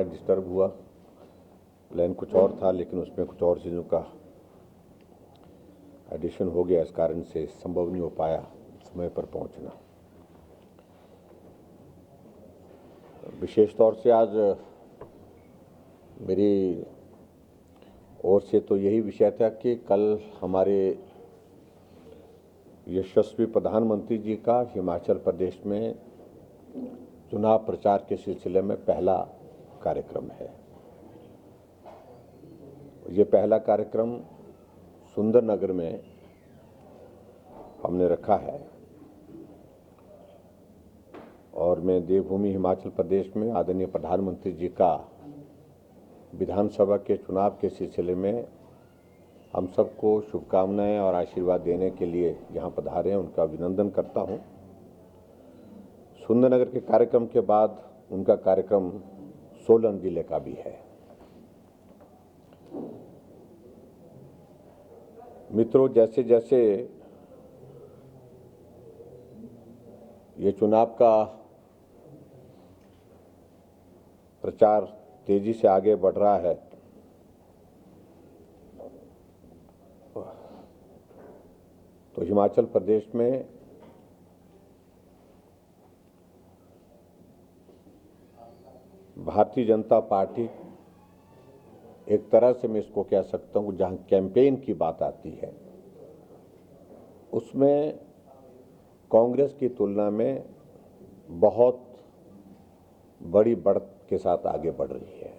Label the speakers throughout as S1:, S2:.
S1: Disturb हुआ, plan कुछ और था लेकिन उसमें कुछ और चीज़ों का एडिशन हो गया, इस कारण से संभव नहीं हो पाया समय पर पहुंचना। विशेष तौर से आज मेरी ओर से तो यही विषय था कि कल हमारे यशस्वी प्रधानमंत्री जी का हिमाचल प्रदेश में चुनाव प्रचार के सिलसिले में पहला कार्यक्रम है। ये पहला कार्यक्रम सुंदरनगर में हमने रखा है और मैं देवभूमि हिमाचल प्रदेश में आदरणीय प्रधानमंत्री जी का विधानसभा के चुनाव के सिलसिले में हम सबको शुभकामनाएं और आशीर्वाद देने के लिए यहाँ पधारे हैं, उनका अभिनंदन करता हूँ। सुंदरनगर के कार्यक्रम के बाद उनका कार्यक्रम सोलन जिले का भी है। मित्रों, जैसे जैसे ये चुनाव का प्रचार तेजी से आगे बढ़ रहा है, तो हिमाचल प्रदेश में भारतीय जनता पार्टी, एक तरह से मैं इसको कह सकता हूं, जहां कैंपेन की बात आती है उसमें कांग्रेस की तुलना में बहुत बड़ी बढ़त के साथ आगे बढ़ रही है।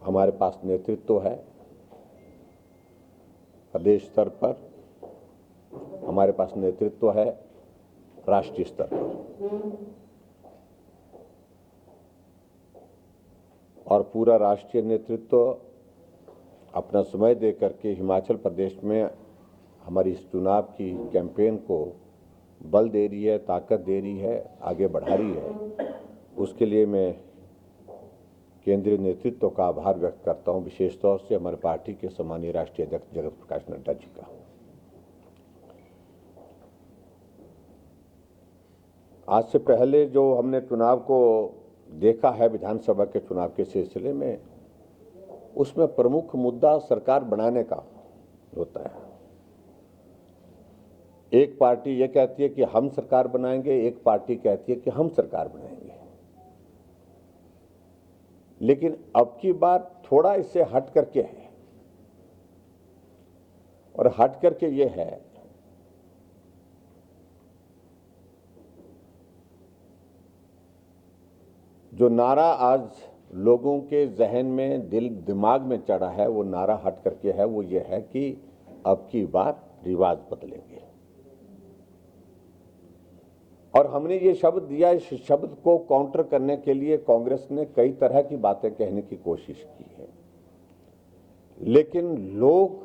S1: हमारे पास नेतृत्व है प्रदेश स्तर पर, हमारे पास नेतृत्व है राष्ट्रीय स्तर पर, और पूरा राष्ट्रीय नेतृत्व अपना समय दे करके हिमाचल प्रदेश में हमारी इस चुनाव की कैंपेन को बल दे रही है, ताकत दे रही है, आगे बढ़ा रही है। उसके लिए मैं केंद्रीय नेतृत्व का आभार व्यक्त करता हूं, विशेष तौर से हमारे पार्टी के सम्मानीय राष्ट्रीय अध्यक्ष जगत प्रकाश नड्डा जी का। आज से पहले जो हमने चुनाव को देखा है विधानसभा के चुनाव के सिलसिले में, उसमें प्रमुख मुद्दा सरकार बनाने का होता है। एक पार्टी ये कहती है कि हम सरकार बनाएंगे, एक पार्टी कहती है कि हम सरकार बनाएंगे। लेकिन अब की बात थोड़ा इससे हट करके है, और हट करके ये है जो नारा आज लोगों के जहन में, दिल दिमाग में चढ़ा है, वो नारा हट करके है, वो ये है कि अब की बार रिवाज बदलेंगे। और हमने ये शब्द दिया, इस शब्द को काउंटर करने के लिए कांग्रेस ने कई तरह की बातें कहने की कोशिश की है, लेकिन लोग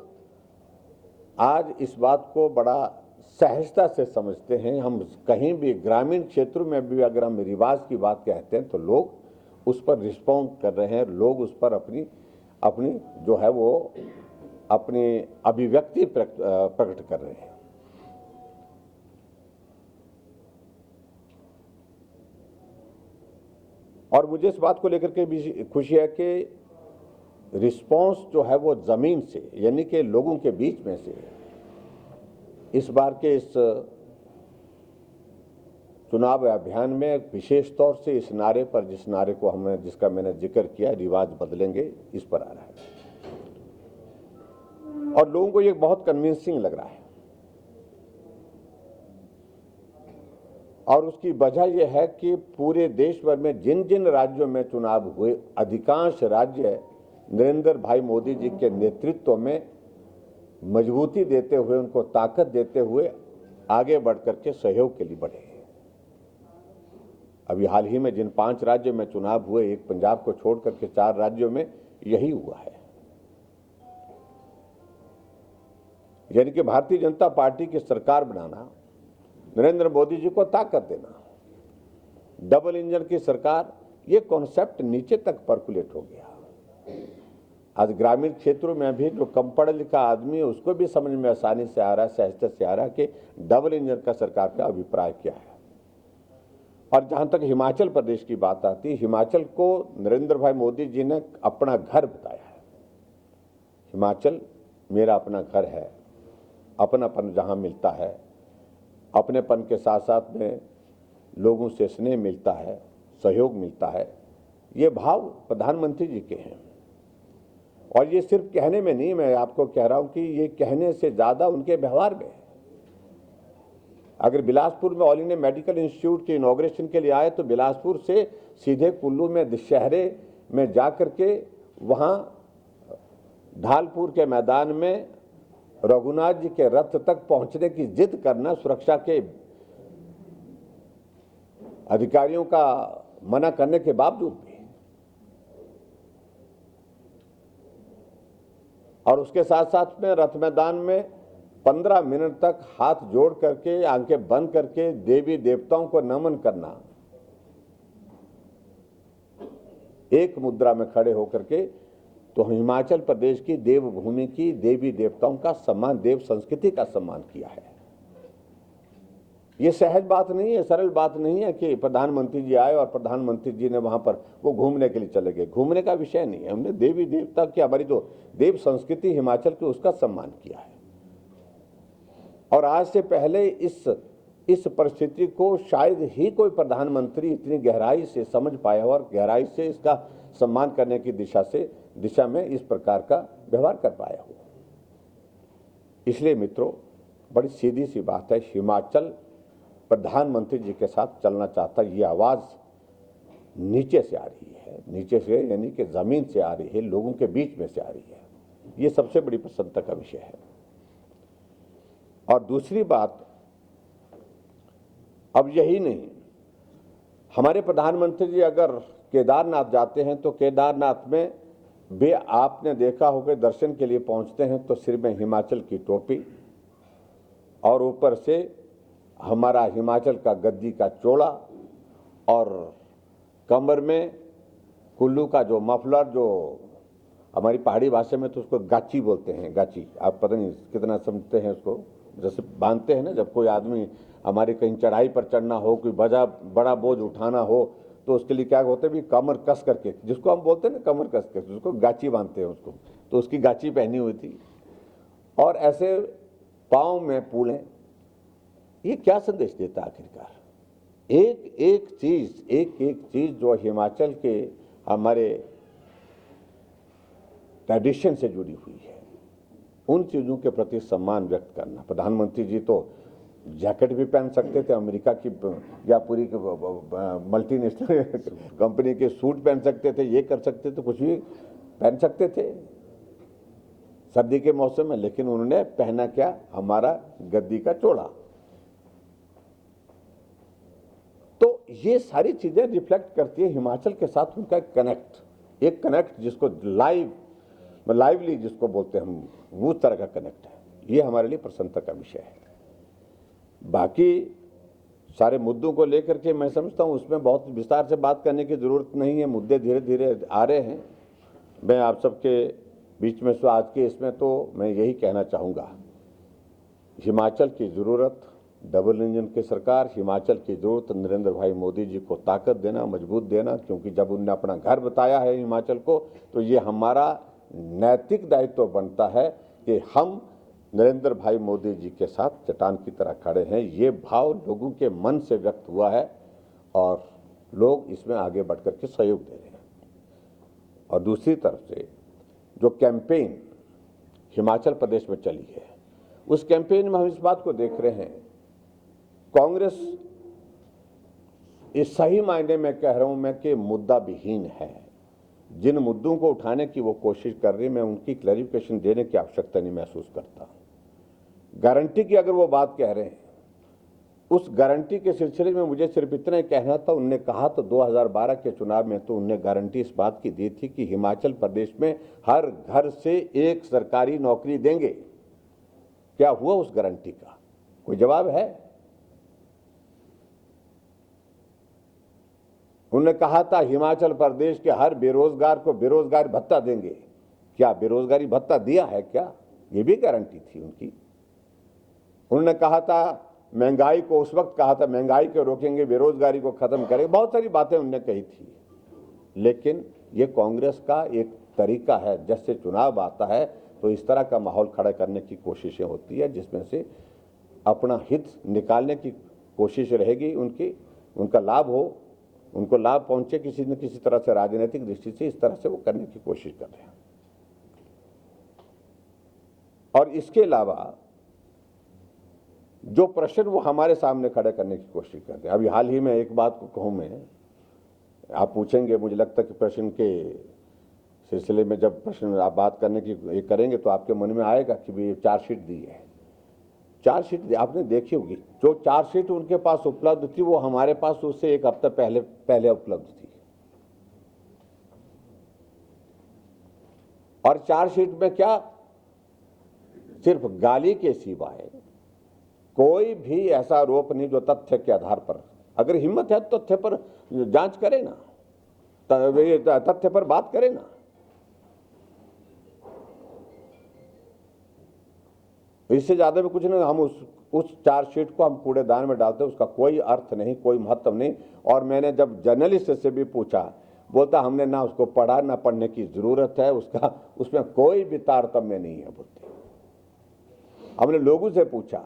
S1: आज इस बात को बड़ा सहजता से समझते हैं। हम कहीं भी ग्रामीण क्षेत्रों में भी अगर हम रिवाज की बात कहते हैं तो लोग उस पर रिस्पॉन्ड कर रहे हैं, लोग उस पर अपनी जो है वो अपनी अभिव्यक्ति प्रकट कर रहे हैं। और मुझे इस बात को लेकर के भी खुशी है कि रिस्पॉन्स जो है वो जमीन से, यानी कि लोगों के बीच में से इस बार के इस चुनाव अभियान में विशेष तौर से इस नारे पर, जिसका मैंने जिक्र किया, रिवाज बदलेंगे, इस पर आ रहा है। और लोगों को ये बहुत कन्विंसिंग लग रहा है। और उसकी वजह यह है कि पूरे देश भर में जिन जिन राज्यों में चुनाव हुए, अधिकांश राज्य नरेंद्र भाई मोदी जी के नेतृत्व में मजबूती देते हुए, उनको ताकत देते हुए आगे बढ़ करके सहयोग के लिए बढ़े हैं। अभी हाल ही में जिन 5 राज्यों में चुनाव हुए, एक पंजाब को छोड़ करके 4 राज्यों में यही हुआ है। यानी कि भारतीय जनता पार्टी की सरकार बनाना, नरेंद्र मोदी जी को ताकत देना, डबल इंजन की सरकार, ये कॉन्सेप्ट नीचे तक पर्कुलेट हो गया। आज ग्रामीण क्षेत्रों में भी जो कम पढ़ा लिखा आदमी है, उसको भी समझ में आसानी से आ रहा है, सहजता से आ रहा है कि डबल इंजन का सरकार का अभिप्राय क्या है। और जहां तक हिमाचल प्रदेश की बात आती है, हिमाचल को नरेंद्र भाई मोदी जी ने अपना घर बताया है। हिमाचल मेरा अपना घर है, अपनापन जहां मिलता है, अपनेपन के साथ साथ में लोगों से स्नेह मिलता है, सहयोग मिलता है, ये भाव प्रधानमंत्री जी के हैं। और ये सिर्फ कहने में नहीं, मैं आपको कह रहा हूं कि ये कहने से ज्यादा उनके व्यवहार में है। अगर बिलासपुर में ऑल इंडिया मेडिकल इंस्टीट्यूट के इनॉग्रेशन के लिए आए तो बिलासपुर से सीधे कुल्लू में दशहरे में जाकर के वहां ढालपुर के मैदान में रघुनाथ जी के रथ तक पहुंचने की जिद करना, सुरक्षा के अधिकारियों का मना करने के बावजूद भी, और उसके साथ साथ में रथ मैदान में 15 मिनट तक हाथ जोड़ करके, आंखें बंद करके देवी देवताओं को नमन करना, एक मुद्रा में खड़े होकर के, तो हिमाचल प्रदेश की देवभूमि की देवी देवताओं का सम्मान, देव संस्कृति का सम्मान किया है। ये सहज बात नहीं है, सरल बात नहीं है कि प्रधानमंत्री जी आए और प्रधानमंत्री जी ने वहां पर वो घूमने के लिए चले गए। घूमने का विषय नहीं है, हमने देवी देवता की, हमारी जो देव संस्कृति हिमाचल की, उसका सम्मान किया है। और आज से पहले इस परिस्थिति को शायद ही कोई प्रधानमंत्री इतनी गहराई से समझ पाया हो और गहराई से इसका सम्मान करने की दिशा में इस प्रकार का व्यवहार कर पाया हो। इसलिए मित्रों, बड़ी सीधी सी बात है, हिमाचल प्रधानमंत्री जी के साथ चलना चाहता है। ये आवाज नीचे से आ रही है, नीचे से यानी कि जमीन से आ रही है, लोगों के बीच में से आ रही है। ये सबसे बड़ी प्रसन्नता का विषय है। और दूसरी बात, अब यही नहीं, हमारे प्रधानमंत्री जी अगर केदारनाथ जाते हैं तो केदारनाथ में वे, आपने देखा होगा, दर्शन के लिए पहुंचते हैं तो सिर में हिमाचल की टोपी और ऊपर से हमारा हिमाचल का गद्दी का चोला और कमर में कुल्लू का जो मफलर, जो हमारी पहाड़ी भाषा में तो उसको गाची बोलते हैं, गाची, आप पता नहीं कितना समझते हैं उसको, जैसे बांधते हैं ना, जब कोई आदमी हमारे कहीं चढ़ाई पर चढ़ना हो, कोई बड़ा बोझ उठाना हो तो उसके लिए क्या होता है भी, कमर कस करके, जिसको हम बोलते हैं ना कमर कस के, उसको गाची बांधते हैं उसको, तो उसकी गाची पहनी हुई थी और ऐसे पाँव में पूले। ये क्या संदेश देता आखिरकार? एक एक चीज जो हिमाचल के हमारे ट्रेडिशन से जुड़ी हुई है, उन चीजों के प्रति सम्मान व्यक्त करना। प्रधानमंत्री जी तो जैकेट भी पहन सकते थे अमेरिका की या पूरी मल्टीनेशनल कंपनी के सूट पहन सकते थे, ये कर सकते थे, कुछ भी पहन सकते थे सर्दी के मौसम में, लेकिन उन्होंने पहना क्या? हमारा गद्दी का चोला। तो ये सारी चीजें रिफ्लेक्ट करती है हिमाचल के साथ उनका कनेक्ट, एक कनेक्ट जिसको लाइवली जिसको बोलते हैं हम, वो तरह का कनेक्ट है। ये हमारे लिए प्रसन्नता का विषय है। बाकी सारे मुद्दों को लेकर के मैं समझता हूं उसमें बहुत विस्तार से बात करने की जरूरत नहीं है। मुद्दे धीरे धीरे आ रहे हैं। मैं आप सबके बीच में आज के इसमें तो मैं यही कहना चाहूँगा, हिमाचल की ज़रूरत डबल इंजन की सरकार, हिमाचल की ज़रूरत नरेंद्र भाई मोदी जी को ताकत देना, मजबूत देना, क्योंकि जब उन्होंने अपना घर बताया है हिमाचल को, तो ये हमारा नैतिक दायित्व बनता है कि हम नरेंद्र भाई मोदी जी के साथ चट्टान की तरह खड़े हैं। ये भाव लोगों के मन से व्यक्त हुआ है और लोग इसमें आगे बढ़ कर के सहयोग दे रहे हैं। और दूसरी तरफ से जो कैंपेन हिमाचल प्रदेश में चली है, उस कैंपेन में हम इस बात को देख रहे हैं, कांग्रेस इस सही मायने में कह रहा हूं मैं कि मुद्दा विहीन है। जिन मुद्दों को उठाने की वो कोशिश कर रही है, मैं उनकी क्लैरिफिकेशन देने की आवश्यकता नहीं महसूस करता। गारंटी की अगर वो बात कह रहे हैं, उस गारंटी के सिलसिले में मुझे सिर्फ इतना ही कहना था। उनने कहा तो 2012 के चुनाव में तो उनने गारंटी इस बात की दी थी कि हिमाचल प्रदेश में हर घर से एक सरकारी नौकरी देंगे। क्या हुआ उस गारंटी का? कोई जवाब है? उन्होंने कहा था हिमाचल प्रदेश के हर बेरोजगार को बेरोजगारी भत्ता देंगे। क्या बेरोजगारी भत्ता दिया है क्या? ये भी गारंटी थी उनकी। उन्होंने कहा था महंगाई को उस वक्त कहा था, महंगाई को रोकेंगे, बेरोजगारी को खत्म करेंगे, बहुत सारी बातें उन्होंने कही थी। लेकिन ये कांग्रेस का एक तरीका है, जैसे चुनाव आता है तो इस तरह का माहौल खड़ा करने की कोशिशें होती है, जिसमें से अपना हित निकालने की कोशिश रहेगी उनकी, उनका लाभ हो, उनको लाभ पहुंचे किसी न किसी तरह से, राजनीतिक दृष्टि से, इस तरह से वो करने की कोशिश कर रहे हैं। और इसके अलावा जो प्रश्न वो हमारे सामने खड़े करने की कोशिश करते हैं। अभी हाल ही में एक बात को कहूं मैं, आप पूछेंगे, मुझे लगता है कि प्रश्न के सिलसिले में जब प्रश्न आप बात करने की करेंगे तो आपके मन में आएगा कि भी चार्जशीट दी है। चार्जशीट आपने देखी होगी, जो चार्जशीट उनके पास उपलब्ध थी वो हमारे पास उससे एक हफ्ता पहले उपलब्ध थी। और चार्जशीट में क्या, सिर्फ गाली के सिवाय कोई भी ऐसा आरोप नहीं जो तथ्य के आधार पर, अगर हिम्मत है तो तथ्य पर जांच करें ना, तथ्य पर बात करें ना। इससे ज्यादा भी कुछ नहीं, हम उस चार्जशीट को हम कूड़ेदान में डालते, उसका कोई अर्थ नहीं, कोई महत्व नहीं। और मैंने जब जर्नलिस्ट से भी पूछा, बोलता हमने ना उसको पढ़ा, ना पढ़ने की जरूरत है, उसमें कोई भी तारतम्य नहीं है बोलते। हमने लोगों से पूछा,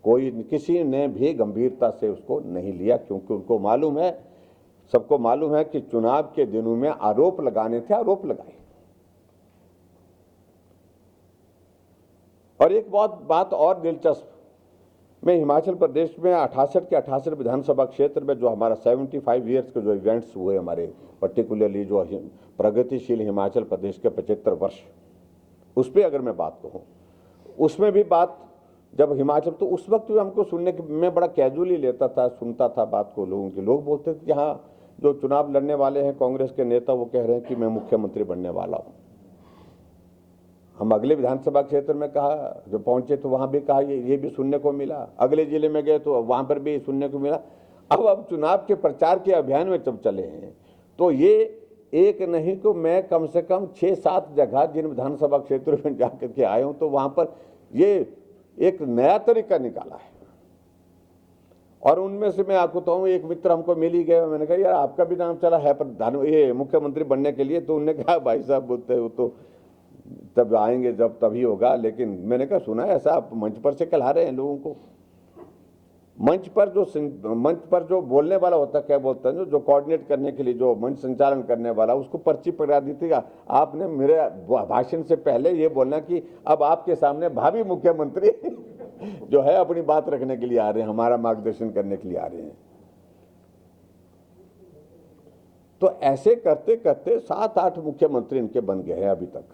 S1: किसी ने भी गंभीरता से उसको नहीं लिया, क्योंकि उनको मालूम है, सबको मालूम है कि चुनाव के दिनों में आरोप लगाने थे, आरोप लगाए। और एक बात और दिलचस्प, मैं हिमाचल प्रदेश में 68 के 68 विधानसभा क्षेत्र में जो हमारा 75 ईयर्स के जो इवेंट्स हुए हमारे, पर्टिकुलरली जो प्रगतिशील हिमाचल प्रदेश के 75 वर्ष, उस पर अगर मैं बात कहूँ, उसमें भी बात जब हिमाचल, तो उस वक्त भी हमको सुनने के, मैं बड़ा कैजुअली लेता था, सुनता था बात को, लोग बोलते थे कि हाँ, जो चुनाव लड़ने वाले हैं कांग्रेस के नेता, वो कह रहे हैं कि मैं मुख्यमंत्री बनने वाला हूं। हम अगले विधानसभा क्षेत्र में कहा, जो पहुंचे तो वहां भी कहा, ये भी सुनने को मिला। अगले जिले में गए तो वहां पर भी सुनने को मिला। अब चुनाव के प्रचार के अभियान में जब चले हैं तो ये एक नहीं तो मैं कम से कम 6-7 जगह जिन विधानसभा क्षेत्रों में जाकर के आए हूं, तो वहां पर ये एक नया तरीका निकाला है। और उनमें से मैं आपको कहूँ, एक मित्र हमको मिल ही गया, मैंने कहा यार आपका भी नाम चला है ये मुख्यमंत्री बनने के लिए, तो उन्होंने कहा भाई साहब बोलते हो तो तब आएंगे जब तभी होगा। लेकिन मैंने कहा सुना है ऐसा, आप मंच पर से कहला रहे हैं लोगों को। मंच पर जो बोलने वाला होता है, क्या बोलते हैं, जो कोऑर्डिनेट करने के लिए, जो मंच संचालन करने वाला, उसको पर्ची पकड़ा दी थी, आपने मेरे भाषण से पहले ये बोलना कि अब आपके सामने भावी मुख्यमंत्री जो है अपनी बात रखने के लिए आ रहे हैं, हमारा मार्गदर्शन करने के लिए आ रहे हैं। तो ऐसे करते करते 7-8 मुख्यमंत्री इनके बन गए हैं अभी तक।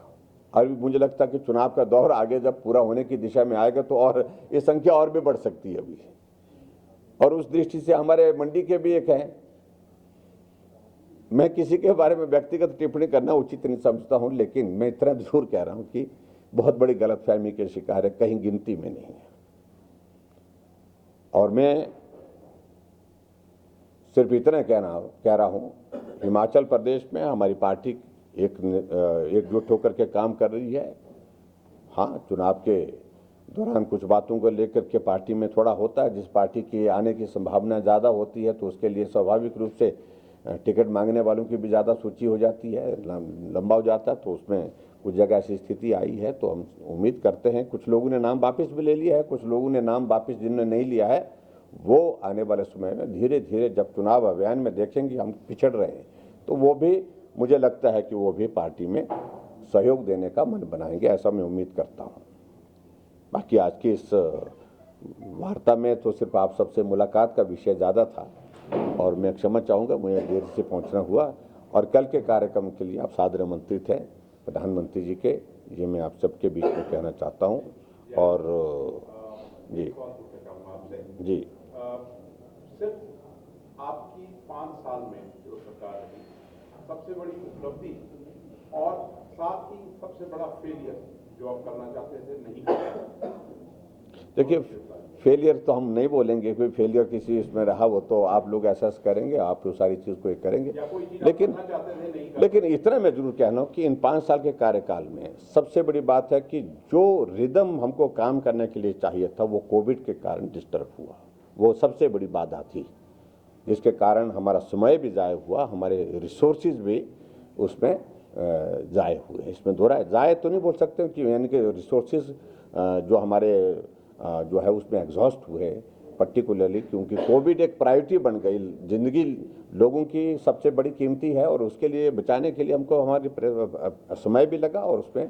S1: और मुझे लगता है कि चुनाव का दौर आगे जब पूरा होने की दिशा में आएगा तो और ये संख्या और भी बढ़ सकती है अभी। और उस दृष्टि से हमारे मंडी के भी एक हैं, मैं किसी के बारे में व्यक्तिगत टिप्पणी करना उचित नहीं समझता हूं, लेकिन मैं इतना जरूर कह रहा हूं कि बहुत बड़ी गलतफहमी के शिकार है, कहीं गिनती में नहीं है। और मैं सिर्फ इतना कह रहा हूं, हिमाचल प्रदेश में हमारी पार्टी एकजुट होकर के काम कर रही है। हाँ, चुनाव के दौरान कुछ बातों को लेकर के पार्टी में थोड़ा होता है, जिस पार्टी की आने की संभावना ज़्यादा होती है तो उसके लिए स्वाभाविक रूप से टिकट मांगने वालों की भी ज़्यादा सूची हो जाती है, लंबा हो जाता है। तो उसमें कुछ जगह ऐसी स्थिति आई है, तो हम उम्मीद करते हैं, कुछ लोगों ने नाम वापस भी ले लिया है, कुछ लोगों ने नाम वापस जिन्होंने नहीं लिया है वो आने वाले समय में धीरे धीरे जब चुनाव अभियान में देखेंगे हम पिछड़ रहे हैं, तो वो भी मुझे लगता है कि वो भी पार्टी में सहयोग देने का मन बनाएंगे, ऐसा मैं उम्मीद करता हूं। बाकी आज की इस वार्ता में तो सिर्फ आप सबसे मुलाकात का विषय ज़्यादा था और मैं क्षमा चाहूँगा, मुझे देर से पहुँचना हुआ। और कल के कार्यक्रम के लिए आप सादर आमंत्रित हैं प्रधानमंत्री जी के, ये मैं आप सबके बीच में कहना चाहता हूँ। और जी जी
S2: सिर्फ आपकी 5 साल में जो सरकार रही, सबसे बड़ी उपलब्धि और साथ ही सबसे बड़ा फेलियर जो आप करना चाहते थे नहीं कर पाए?
S1: देखिए, फेलियर तो हम नहीं बोलेंगे, कोई फेलियर किसी इसमें रहा वो तो आप लोग एसेस करेंगे, आप वो सारी चीज़ को एक करेंगे।
S2: या कोई चीज आप
S1: लेकिन
S2: करना चाहते थे नहीं कर
S1: लेकिन इतना मैं जरूर कहना हूँ कि इन 5 साल के कार्यकाल में सबसे बड़ी बात है कि जो रिदम हमको काम करने के लिए चाहिए था वो कोविड के कारण डिस्टर्ब हुआ, वो सबसे बड़ी बाधा थी, जिसके कारण हमारा समय भी ज़ाय हुआ, हमारे रिसोर्सेज भी उसमें ज़ाय हुए। इसमें दोहरा ज़ाय तो नहीं बोल सकते कि यानी कि रिसोर्सेज जो हमारे जो है उसमें एग्जॉस्ट हुए, पर्टिकुलरली क्योंकि कोविड एक प्रायोरिटी बन गई। जिंदगी लोगों की सबसे बड़ी कीमती है और उसके लिए बचाने के लिए हमको हमारे समय भी लगा और उसमें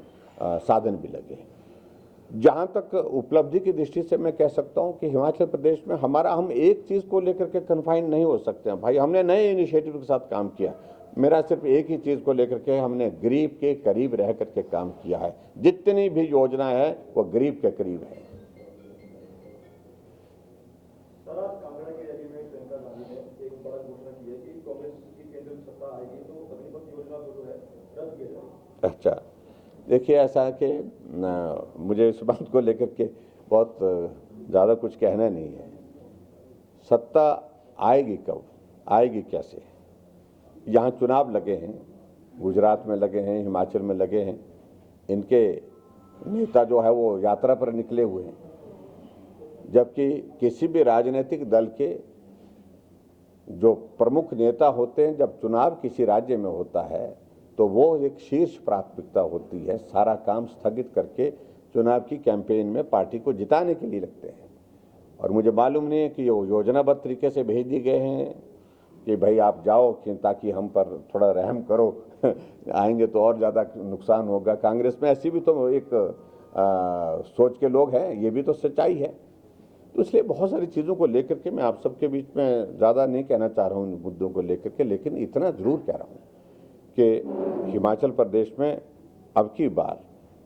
S1: साधन भी लगे। जहाँ तक उपलब्धि की दृष्टि से मैं कह सकता हूँ कि हिमाचल प्रदेश में हम एक चीज़ को लेकर के कन्फाइन नहीं हो सकते हैं भाई। हमने नए इनिशिएटिव के साथ काम किया, मेरा सिर्फ एक ही चीज़ को लेकर के हमने गरीब के करीब रह करके काम किया है। जितनी भी योजना है वो गरीब के करीब है।
S3: सर, आज कांगड़ा के रैली में प्रियंका गांधी ने एक बड़ा घोषणा की है कि कांग्रेस की केंद्र में सत्ता आएगी तो अग्निपथ योजना जो है रद्द किया जाएगा।
S1: अच्छा, देखिए ऐसा है कि मुझे इस बात को लेकर के बहुत ज़्यादा कुछ कहना नहीं है। सत्ता आएगी कब, आएगी कैसे? यहाँ चुनाव लगे हैं, गुजरात में लगे हैं, हिमाचल में लगे हैं, इनके नेता जो है वो यात्रा पर निकले हुए हैं, जबकि किसी भी राजनीतिक दल के जो प्रमुख नेता होते हैं जब चुनाव किसी राज्य में होता है तो वो एक शीर्ष प्राथमिकता होती है। सारा काम स्थगित करके चुनाव की कैंपेन में पार्टी को जिताने के लिए लगते हैं। और मुझे मालूम नहीं है कि ये योजनाबद्ध तरीके से भेज दिए गए हैं कि भाई आप जाओ ताकि हम पर थोड़ा रहम करो आएंगे तो और ज़्यादा नुकसान होगा। कांग्रेस में ऐसी भी तो एक सोच के लोग हैं, ये भी तो सच्चाई है। तो इसलिए बहुत सारी चीज़ों को लेकर के मैं आप सबके बीच में ज़्यादा नहीं कहना चाह रहा हूँ इन मुद्दों को लेकर के, लेकिन इतना ज़रूर कह रहा हूँ कि हिमाचल प्रदेश में अब की बार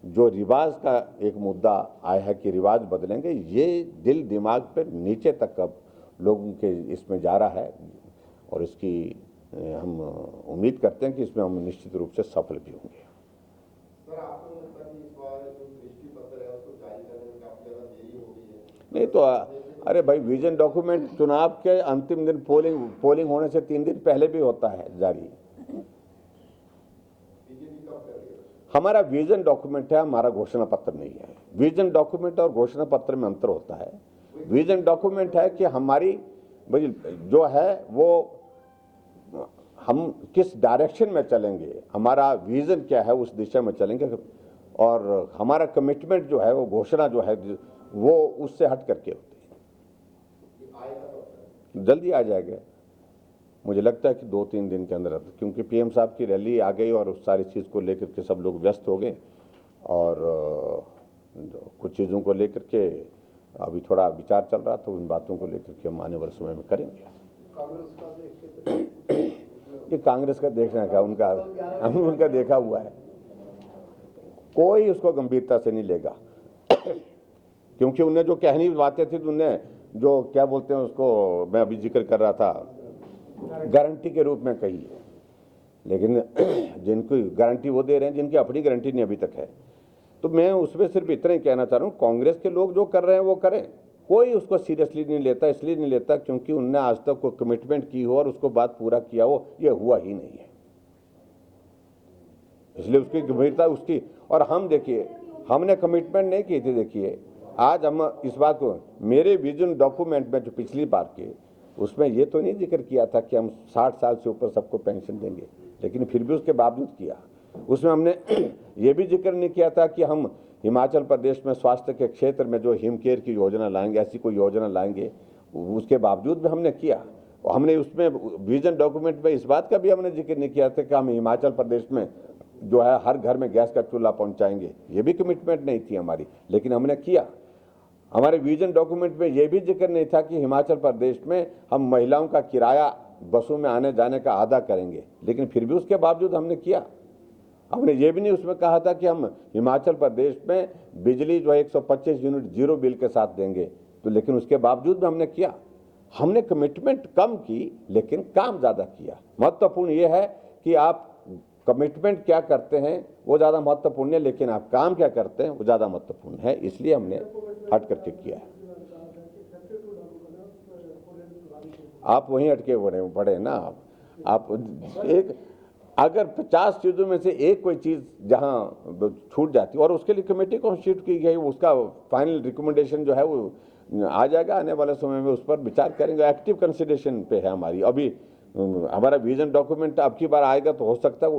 S1: जो रिवाज का एक मुद्दा आया है कि रिवाज बदलेंगे, ये दिल दिमाग पर नीचे तक अब लोगों के इसमें जा रहा है और इसकी हम उम्मीद करते हैं कि इसमें हम निश्चित रूप से सफल भी होंगे।
S3: सर, आपको लगता है कि इस बार जो दृष्टि पत्र है उसको जारी करने में काफी ज्यादा देरी हो गई है?
S1: नहीं तो अरे भाई, विजन डॉक्यूमेंट चुनाव के अंतिम दिन पोलिंग होने से 3 दिन पहले भी होता है जारी। हमारा विजन डॉक्यूमेंट है, हमारा घोषणा पत्र नहीं है। विजन डॉक्यूमेंट और घोषणा पत्र में अंतर होता है। विजन डॉक्यूमेंट है कि हमारी जो है वो हम किस डायरेक्शन में चलेंगे, हमारा विजन क्या है, उस दिशा में चलेंगे। और हमारा कमिटमेंट जो है वो घोषणा जो है वो उससे हट करके होती है। जल्दी आ जाएगा, मुझे लगता है कि 2-3 दिन के अंदर, क्योंकि पीएम साहब की रैली आ गई और उस सारी चीज़ को लेकर के सब लोग व्यस्त हो गए और कुछ चीज़ों को लेकर के अभी थोड़ा विचार चल रहा था। उन बातों को लेकर के हम आने वाले समय में करेंगे। ये कांग्रेस का देखना क्या, हमने उनका देखा हुआ है, कोई उसको गंभीरता से नहीं लेगा क्योंकि उन्हें जो कहनी बातें थी, उन्हें जो क्या बोलते हैं उसको, मैं अभी जिक्र कर रहा था, गारंटी के रूप में कही है। लेकिन जिनको गारंटी वो दे रहे हैं जिनकी अपनी गारंटी नहीं अभी तक है। तो मैं उसमें सिर्फ इतना ही कहना चाह रहा हूँ, कांग्रेस के लोग जो कर रहे हैं वो करें, कोई उसको सीरियसली नहीं लेता। इसलिए नहीं लेता क्योंकि उनने आज तक कोई कमिटमेंट की हो और उसको बात पूरा किया हो, ये हुआ ही नहीं है। इसलिए उसकी गंभीरता उसकी, और हम देखिए हमने कमिटमेंट नहीं की थी। देखिए आज हम इस बात को, मेरे विजन डॉक्यूमेंट में जो पिछली बार के, उसमें ये तो नहीं जिक्र किया था कि हम 60 साल से ऊपर सबको पेंशन देंगे, लेकिन फिर भी उसके बावजूद किया। उसमें हमने ये भी जिक्र नहीं किया था कि हम हिमाचल प्रदेश में स्वास्थ्य के क्षेत्र में जो हिम केयर की योजना लाएंगे, ऐसी कोई योजना लाएंगे, उसके बावजूद भी हमने किया। और हमने उसमें विजन डॉक्यूमेंट में इस बात का भी हमने जिक्र नहीं किया था कि हम हिमाचल प्रदेश में जो है हर घर में गैस का चूल्हा पहुंचाएंगे, ये भी कमिटमेंट नहीं थी हमारी, लेकिन हमने किया। हमारे विजन डॉक्यूमेंट में ये भी जिक्र नहीं था कि हिमाचल प्रदेश में हम महिलाओं का किराया बसों में आने जाने का आधा करेंगे, लेकिन फिर भी उसके बावजूद हमने किया। हमने ये भी नहीं उसमें कहा था कि हम हिमाचल प्रदेश में बिजली जो है 125 यूनिट जीरो बिल के साथ देंगे, तो लेकिन उसके बावजूद भी हमने किया। हमने कमिटमेंट कम की लेकिन काम ज़्यादा किया। महत्वपूर्ण ये है कि आप कमिटमेंट क्या करते हैं वो ज़्यादा महत्वपूर्ण है, लेकिन आप काम क्या करते हैं वो ज़्यादा महत्वपूर्ण है, इसलिए हमने हट करके किया है। आप वहीं अटके पड़े ना। आप एक अगर 50 चीज़ों में से एक कोई चीज़ जहां छूट जाती है और उसके लिए कमेटी कॉन्स्टिट्यूट की गई, उसका फाइनल रिकमेंडेशन जो है वो आ जाएगा, आने वाले समय में उस पर विचार करेंगे। एक्टिव कंसिडरेशन पे है हमारी। अभी हमारा विजन डॉक्यूमेंट अब की बार आएगा तो हो सकता है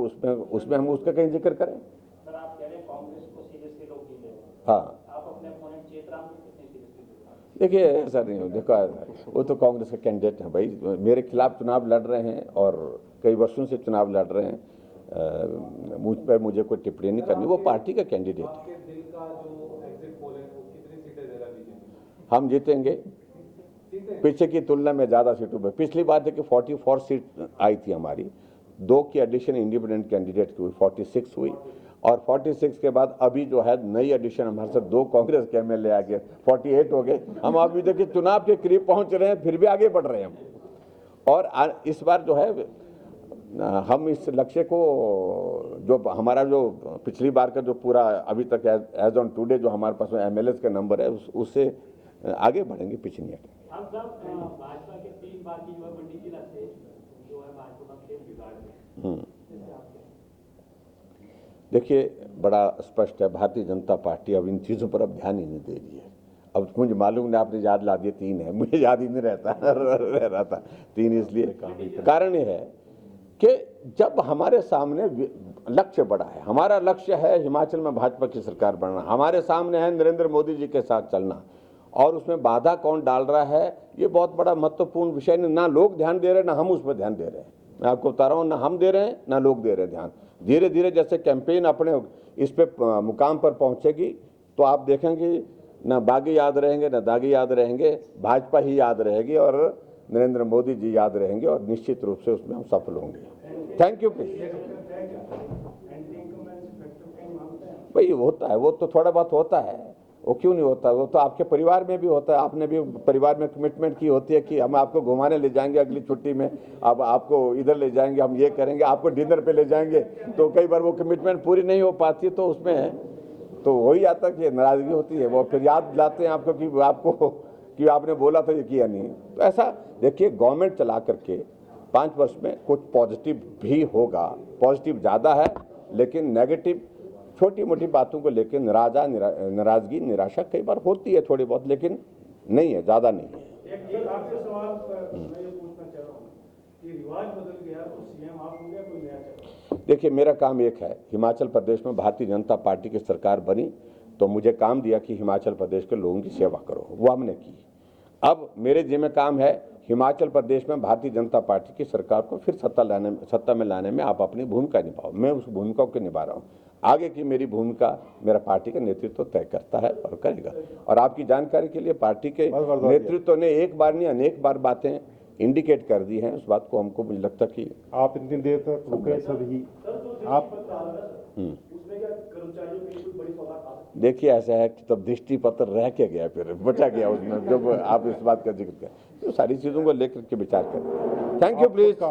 S1: उसमें हम उसका कहीं जिक्र करें।
S4: सर, आप कह रहे हैं कांग्रेस को सीरियसली लोग नहीं ले रहे।
S1: हाँ,
S4: आप अपने अपोनेंट चेतराम को कितने सीरियसली ले रहे हैं?
S1: देखिए ऐसा नहीं हो, देखो वो तो कांग्रेस के कैंडिडेट हैं भाई, मेरे खिलाफ चुनाव लड़ रहे हैं और कई वर्षों से चुनाव लड़ रहे हैं। मुझ पर मुझे कोई टिप्पणी नहीं करनी, वो पार्टी का कैंडिडेट है।
S2: आपके दिल का जो एग्जिट पोल है वो कितनी सीटें देगा बीजेपी?
S1: हम जीतेंगे पीछे की तुलना में ज़्यादा सीटों पर। पिछली बार देखिए 44 सीट आई थी हमारी, 2 की एडिशन इंडिपेंडेंट कैंडिडेट की हुई, 46 हुई। और 46 के बाद अभी जो है नई एडिशन हमारे साथ 2 कांग्रेस के एमएलए आ गए, 48 हो गए। हम अभी देखिए चुनाव के करीब पहुंच रहे हैं, फिर भी आगे बढ़ रहे हैं हम। और इस बार जो है हम इस लक्ष्य को, जो हमारा जो पिछली बार का जो पूरा अभी तक एज ऑन टुडे जो हमारे पास एमएलए का नंबर है उससे आगे बढ़ेंगे, पीछे नहीं हटेंगे।
S4: हम सब भाजपा के 3 बार की युवा मंडी जिला से जो है भाजपा का खेल बिगाड़ रहे हैं।
S1: देखिए बड़ा स्पष्ट है, भारतीय जनता पार्टी अब इन चीज़ों पर अब ध्यान ही नहीं दे रही है। अब मुझे मालूम नहीं, आपने याद ला दिया 3 है, मुझे याद ही नहीं रहता रह रहा था 3, इसलिए कारण ये है कि जब हमारे सामने लक्ष्य बड़ा है, हमारा लक्ष्य है हिमाचल में भाजपा की सरकार बनना, हमारे सामने है नरेंद्र मोदी जी के साथ चलना, और उसमें बाधा कौन डाल रहा है ये बहुत बड़ा महत्वपूर्ण विषय नहीं। ना लोग ध्यान दे रहे हैं, ना हम उस पर ध्यान दे रहे हैं। मैं आपको बता रहा हूँ, ना हम दे रहे हैं ना लोग दे रहे हैं ध्यान। धीरे धीरे जैसे कैंपेन अपने इस पे मुकाम पर पहुंचेगी तो आप देखेंगे ना बागी याद रहेंगे ना दागी याद रहेंगे, भाजपा ही याद रहेगी और नरेंद्र मोदी जी याद रहेंगे, और निश्चित रूप से उसमें हम सफल होंगे। Thank you please. भाई होता है, वो तो थोड़ा बहुत होता है, वो क्यों नहीं होता, वो तो आपके परिवार में भी होता है। आपने भी परिवार में कमिटमेंट की होती है कि हम आपको घुमाने ले जाएंगे अगली छुट्टी में, अब आपको इधर ले जाएंगे, हम ये करेंगे, आपको डिनर पे ले जाएंगे, तो कई बार वो कमिटमेंट पूरी नहीं हो पाती, तो उसमें तो वही आता कि नाराजगी होती है। वो फिर याद दिलाते हैं आपको कि आपने बोला था ये किया नहीं। तो ऐसा देखिए, गवर्नमेंट चला करके 5 वर्ष में कुछ पॉजिटिव भी होगा, पॉजिटिव ज़्यादा है, लेकिन नेगेटिव छोटी मोटी बातों को लेकर नाराजगी निराशा कई बार होती है थोड़ी बहुत, लेकिन नहीं है, ज़्यादा नहीं है।
S3: एक आपसे सवाल मैं ये पूछना चाह रहा हूँ कि रिवाज बदल गया तो सीएम आप हो गया, कोई नया चेहरा?
S1: देखिए मेरा काम एक है, हिमाचल प्रदेश में भारतीय जनता पार्टी की सरकार बनी तो मुझे काम दिया कि हिमाचल प्रदेश के लोगों की सेवा करो, वो हमने की। अब मेरे जिम्मे काम है हिमाचल प्रदेश में भारतीय जनता पार्टी की सरकार को फिर सत्ता में लाने में आप अपनी भूमिका निभाओ। मैं उस भूमिका को निभा रहा हूँ। आगे की मेरी भूमिका मेरा पार्टी का नेतृत्व तय करता है और करेगा। और आपकी जानकारी के लिए पार्टी के नेतृत्व ने एक बार नहीं अनेक बार बातें इंडिकेट कर दी हैं। उस बात को हमको मुझे लगता कि
S5: आप इतनी देर तक रुके सभी आप
S3: उसमें क्या कर्मचारियों के लिए कोई बड़ी सौगात आ सकती है?
S1: देखिए ऐसा है कि तब दृष्टि पत्र रह के गया, फिर बचा गया उसमें, जब आप इस बात का जिक्र करें तो सारी चीज़ों को लेकर के विचार करें। Thank you please.